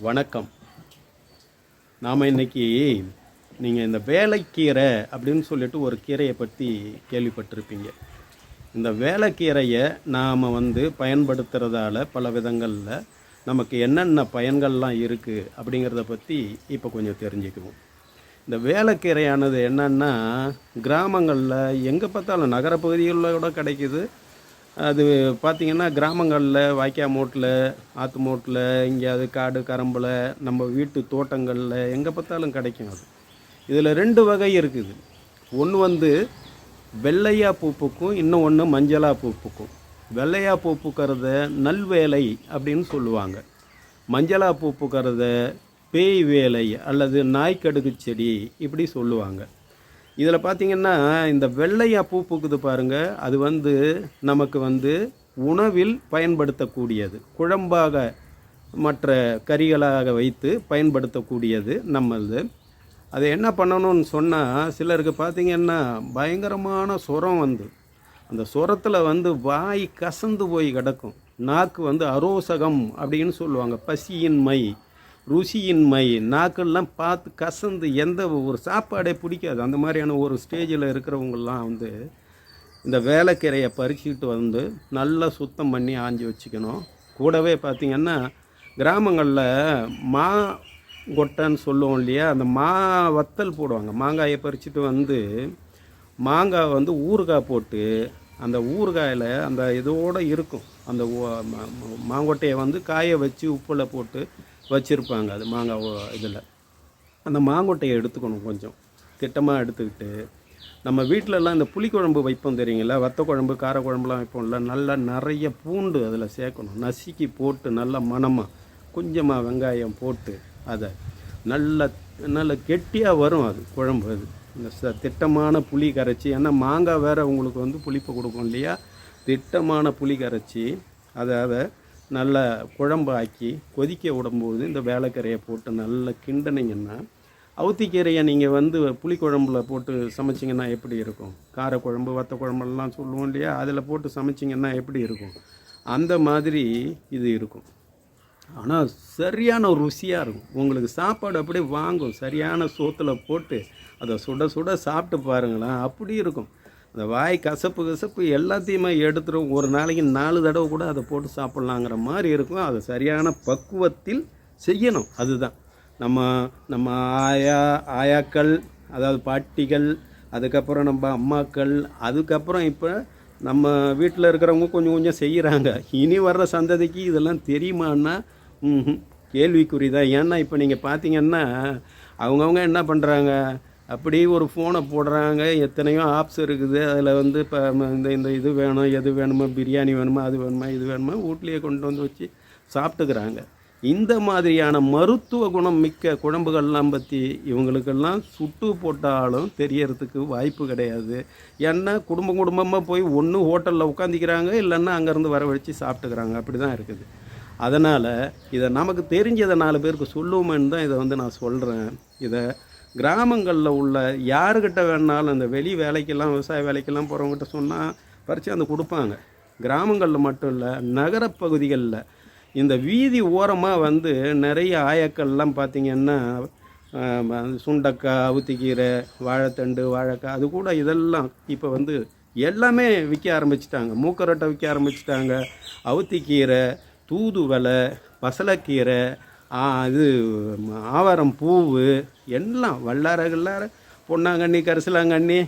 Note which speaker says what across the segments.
Speaker 1: வணக்கம். நாம் இன்னைக்கு நீங்கள் இந்த வேலைக்கீரை அப்படின்னு சொல்லிட்டு ஒரு கீரையை பற்றி கேள்விப்பட்டிருப்பீங்க. இந்த வேலைக்கீரையை நாம் பயன்படுத்துகிறதால பல விதங்களில் நமக்கு என்னென்ன பயன்கள்லாம் இருக்குது அப்படிங்கிறத பற்றி இப்போ கொஞ்சம் தெரிஞ்சுக்குவோம். இந்த வேலைக்கீரையானது என்னன்னா, கிராமங்களில் எங்கே பார்த்தாலும் நகரப்பகுதிகளில் கூட கிடைக்குது. அது பார்த்திங்கன்னா கிராமங்களில் வாய்க்கால் மூட்டில், ஆற்று மூட்டில், எங்கேயாவது காடு கரம்பில், நம்ம வீட்டு தோட்டங்களில் எங்கே பார்த்தாலும் கிடைக்கும். அது இதில் 2 வகை இருக்குது. ஒன்று வெள்ளையா பூ பூக்கும், இன்னும் ஒன்று மஞ்சளா பூ பூக்கும். வெள்ளையா பூ பூக்கிறத நல்வேலை அப்படின்னு சொல்லுவாங்க. மஞ்சளா பூ பூக்கிறத பேய் வேலை அல்லது நாய்க்கடுகு செடி இப்படி சொல்லுவாங்க. இதில் பார்த்திங்கன்னா இந்த வெள்ளையா பூ பூக்குது பாருங்கள், அது நமக்கு உணவில் பயன்படுத்தக்கூடியது, குழம்பாக மற்ற கறிகளாக வைத்து பயன்படுத்தக்கூடியது நம்மளது. அதை என்ன பண்ணணும்னு சொன்னால், சிலருக்கு பார்த்திங்கன்னா பயங்கரமான சுரம் அந்த சுரத்தில் வாய் கசந்து போய் கிடக்கும். நாக்கு அரோசகம் அப்படின்னு சொல்லுவாங்க. பசியின்மை, ருசியின்மை, நாக்கெல்லாம் பார்த்து கசந்து எந்த ஒரு சாப்பாடே பிடிக்காது. அந்த மாதிரியான ஒரு ஸ்டேஜில் இருக்கிறவங்கெல்லாம் இந்த வேலைக்கீரையை பறிச்சுக்கிட்டு நல்லா சுத்தம் பண்ணி ஆஞ்சி வச்சுக்கணும். கூடவே பார்த்திங்கன்னா கிராமங்களில் மாங்கொட்டைன்னு சொல்லுவோம் இல்லையா, அந்த வத்தல் போடுவாங்க. மாங்காயை பறிச்சுட்டு மாங்காய் ஊறுகாய் போட்டு, அந்த ஊறுகாயில் அந்த இதோடு இருக்கும். அந்த மாங்கொட்டையை காய வச்சு உப்பில் போட்டு வச்சுருப்பாங்க. அது மாங்காய் இதில் அந்த மாங்கொட்டையை எடுத்துக்கணும். கொஞ்சம் திட்டமாக எடுத்துக்கிட்டு, நம்ம வீட்டிலலாம் இந்த புளிக்குழம்பு வைப்போம் தெரியுங்களா, வத்த குழம்பு, காரக்குழம்புலாம் வைப்போம்ல, நல்லா நிறைய பூண்டு அதில் சேர்க்கணும். நசுக்கி போட்டு நல்லா மணமாக கொஞ்சமாக வெங்காயம் போட்டு அதை நல்ல கெட்டியாக வரும் அது குழம்பு. அது இந்த திட்டமான புளி கரைச்சி, ஏன்னா மாங்காய் வேறு உங்களுக்கு புளிப்பு கொடுக்கும் இல்லையா, திட்டமான புளி கரைச்சி அதை நல்லா குழம்பு ஆக்கி கொதிக்க விடும்போது இந்த வேலைக்கீரையை போட்டு நல்லா கிண்டனிங்கன்னா, அவுத்திக்கீரையை நீங்கள் புளிக்குழம்புல போட்டு சமைச்சிங்கன்னா எப்படி இருக்கும், காரக்குழம்பு வத்த குழம்புலாம் சொல்லுவோம் இல்லையா, அதில் போட்டு சமைச்சிங்கன்னா எப்படி இருக்கும், அந்த மாதிரி இது இருக்கும். ஆனால் சரியான ருசியாக இருக்கும். உங்களுக்கு சாப்பாடு அப்படியே வாங்கும். சரியான சோத்தில் போட்டு அதை சுட சுட சாப்பிட்டு பாருங்களேன், அப்படி இருக்கும். அந்த வாய் கசப்பு எல்லாத்தையுமே எடுத்துரும். ஒரு நாளைக்கு 4 தடவை கூட அதை போட்டு சாப்பிட்லாங்கிற மாதிரி இருக்கும். அதை சரியான பக்குவத்தில் செய்யணும். அதுதான் நம்ம ஆயாக்கள், அதாவது பாட்டிகள், அதுக்கப்புறம் நம்ம அம்மாக்கள், அதுக்கப்புறம் இப்போ நம்ம வீட்டில் இருக்கிறவங்க கொஞ்சம் செய்கிறாங்க. இனி வர்ற சந்ததிக்கு இதெல்லாம் தெரியுமான்னா கேள்விக்குறி தான். ஏன்னா இப்போ நீங்கள் பார்த்தீங்கன்னா அவங்கவுங்க என்ன பண்ணுறாங்க, அப்படி ஒரு ஃபோனை போடுறாங்க. எத்தனையோ ஆப்ஸ் இருக்குது. அதில் இப்போ இந்த இது வேணும், எது வேணுமா, பிரியாணி வேணுமா, அது வேணுமா, இது வேணுமா, வீட்லேயே கொண்டு வச்சு சாப்பிட்டுக்கிறாங்க. இந்த மாதிரியான மருத்துவ குணம் மிக்க குழம்புகள்லாம் பற்றி இவங்களுக்கெல்லாம் சுட்டு போட்டாலும் தெரியறதுக்கு வாய்ப்பு கிடையாது. ஏன்னா குடும்பமாக போய் ஒன்று ஹோட்டலில் உட்காந்துக்கிறாங்க, இல்லைன்னா அங்கேருந்து வரவழைச்சி சாப்பிட்டுக்கிறாங்க. அப்படி தான் இருக்குது. அதனால் இதை நமக்கு தெரிஞ்சதை 4 பேருக்கு சொல்லுவோமேன்னு தான் இதை நான் சொல்கிறேன். இதை கிராமங்களில் உள்ள யாருக்கிட்ட வேணாலும், இந்த வெளி வேலைக்கெல்லாம், விவசாய வேலைக்கெல்லாம் போகிறவங்ககிட்ட சொன்னால் பறித்து கொடுப்பாங்க. கிராமங்களில் மட்டும் இல்லை, நகரப்பகுதிகளில் இந்த வீதி ஓரமாக நிறைய ஆயக்கள்லாம் பார்த்திங்கன்னா சுண்டக்காய், அவுத்திக்கீரை, வாழைத்தண்டு, வாழைக்காய், அது கூட இதெல்லாம் இப்போ எல்லாமே விற்க ஆரம்பிச்சிட்டாங்க. மூக்கரட்டை விற்க ஆரம்பிச்சிட்டாங்க. அவுத்திக்கீரை, தூதுவளை, பசலைக்கீரை, இது ஆவாரம் பூவு, எல்லாம் வல்லார பொன்னாங்கண்ணி, கரிசலாங்கண்ணி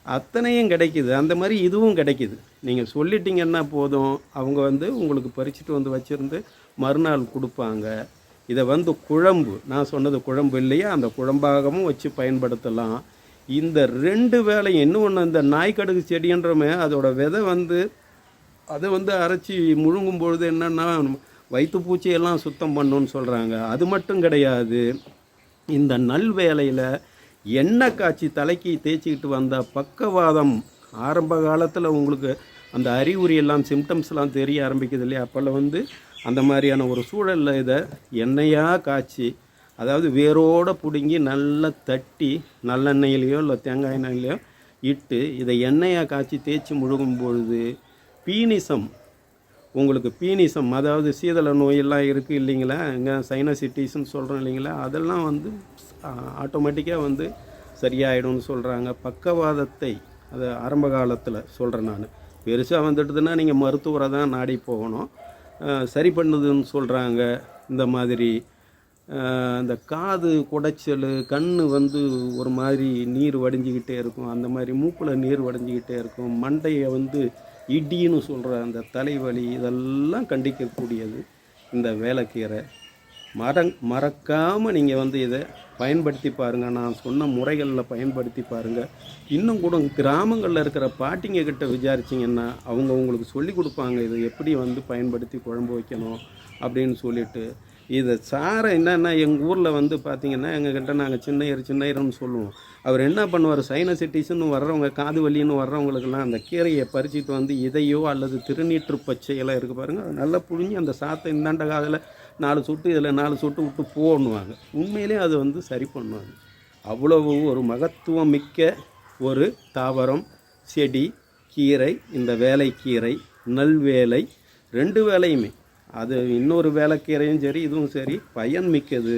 Speaker 1: அத்தனையும் கிடைக்கிது. அந்த மாதிரி இதுவும் கிடைக்கிது. நீங்கள் சொல்லிட்டீங்கன்னா போதும், அவங்க உங்களுக்கு பறிச்சுட்டு வச்சுருந்து மறுநாள் கொடுப்பாங்க. இதை குழம்பு, நான் சொன்னது குழம்பு இல்லையா, அந்த குழம்பாகவும் வச்சு பயன்படுத்தலாம். இந்த 2 வேலையும், இன்னொன்று இந்த நாய்க்கடுகு செடின்றமே, அதோட விதை அதை அரைச்சி முழுங்கும் பொழுது என்னென்னா வயிற்றுப்பூச்சியெல்லாம் சுத்தம் பண்ணணுன்னு சொல்கிறாங்க. அது மட்டும் கிடையாது, இந்த நல் வேலையில் எண்ணெய் காய்ச்சி தலைக்கு தேய்ச்சிக்கிட்டு வந்த பக்கவாதம், ஆரம்ப காலத்தில் உங்களுக்கு அந்த அறிகுறியெல்லாம், சிம்டம்ஸ்லாம் தெரிய ஆரம்பிக்குது இல்லையா, அப்போல்லாம் அந்த மாதிரியான ஒரு சூழலில் இதை எண்ணெயாக காய்ச்சி, அதாவது வேரோடு பிடுங்கி நல்லா தட்டி நல்லெண்ணெயிலையோ இல்லை தேங்காய் எண்ணெயிலையோ இட்டு இதை எண்ணெயாக காய்ச்சி தேய்ச்சி முழுகும் பொழுது பீனிசம் உங்களுக்கு பீனிசம், அதாவது சீதள நோயெல்லாம் இருக்குது இல்லைங்களா, இங்கே சைனசிட்டிஸ்ன்னு சொல்கிறோம் இல்லைங்களா, அதெல்லாம் வந்து ஆட்டோமேட்டிக்காக வந்து சரியாயிடும்னு சொல்கிறாங்க. பக்கவாதத்தை அது ஆரம்ப காலத்தில் சொல்கிறேன் நான். பெருசாக வந்துட்டுதுன்னா நீங்கள் மருத்துவரை தான் நாடி போகணும். சரி பண்ணுதுன்னு சொல்கிறாங்க. இந்த மாதிரி இந்த காது குடைச்சல், கண் வந்து ஒரு மாதிரி நீர் வடிஞ்சிக்கிட்டே இருக்கும், அந்த மாதிரி மூக்கில் நீர் வடிஞ்சிக்கிட்டே இருக்கும், மண்டையை வந்து இடின்னு சொல்கிற அந்த தலைவலி, இதெல்லாம் கண்டிக்கக்கூடியது இந்த வேலைக்கீரை. மறக்காமல் நீங்கள் வந்து இதை பயன்படுத்தி பாருங்கள். நான் சொன்ன முறைகளில் பயன்படுத்தி பாருங்கள். இன்னும் கூட கிராமங்களில் இருக்கிற பாட்டிங்க கிட்ட விசாரிச்சிங்கன்னா அவங்க உங்களுக்கு சொல்லி கொடுப்பாங்க இதை எப்படி வந்து பயன்படுத்தி குழம்பு வைக்கணும் அப்படின்னு சொல்லிட்டு. இதை சாரை என்னென்னா எங்கள் ஊரில் வந்து பார்த்திங்கன்னா எங்ககிட்ட நாங்கள் சின்னையர்னு சொல்லுவோம். அவர் என்ன பண்ணுவார், சைனசிட்டிஸ்ன்னு வர்றவங்க, காது வலின்னு வர்றவங்களுக்கெல்லாம் அந்த கீரையை பறிச்சிட்டு வந்து இதையோ அல்லது திருநீற்று பச்சையெல்லாம் இருக்குது பாருங்கள், அதை நல்லா புழிஞ்சு அந்த சாத்தை இந்தாண்ட காதில் 4 சொட்டு இதில் 4 சொட்டு விட்டு போடணுவாங்க. உண்மையிலே அது வந்து சரி பண்ணுவாங்க. அவ்வளவு ஒரு மகத்துவம் மிக்க ஒரு தாவரம், செடி, கீரை. இந்த வேலைக்கீரை, நல்வேலை 2 வேலையுமே, அது இன்னொரு வேலைக்கீரையும் சரி இதுவும் சரி பயன் மிக்கது.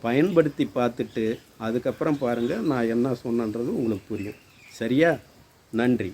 Speaker 1: பயன்படுத்தி பார்த்துட்டு அதுக்கப்புறம் பாருங்கள் நான் என்ன சொன்னன்றது உங்களுக்கு புரியும். சரியா? நன்றி.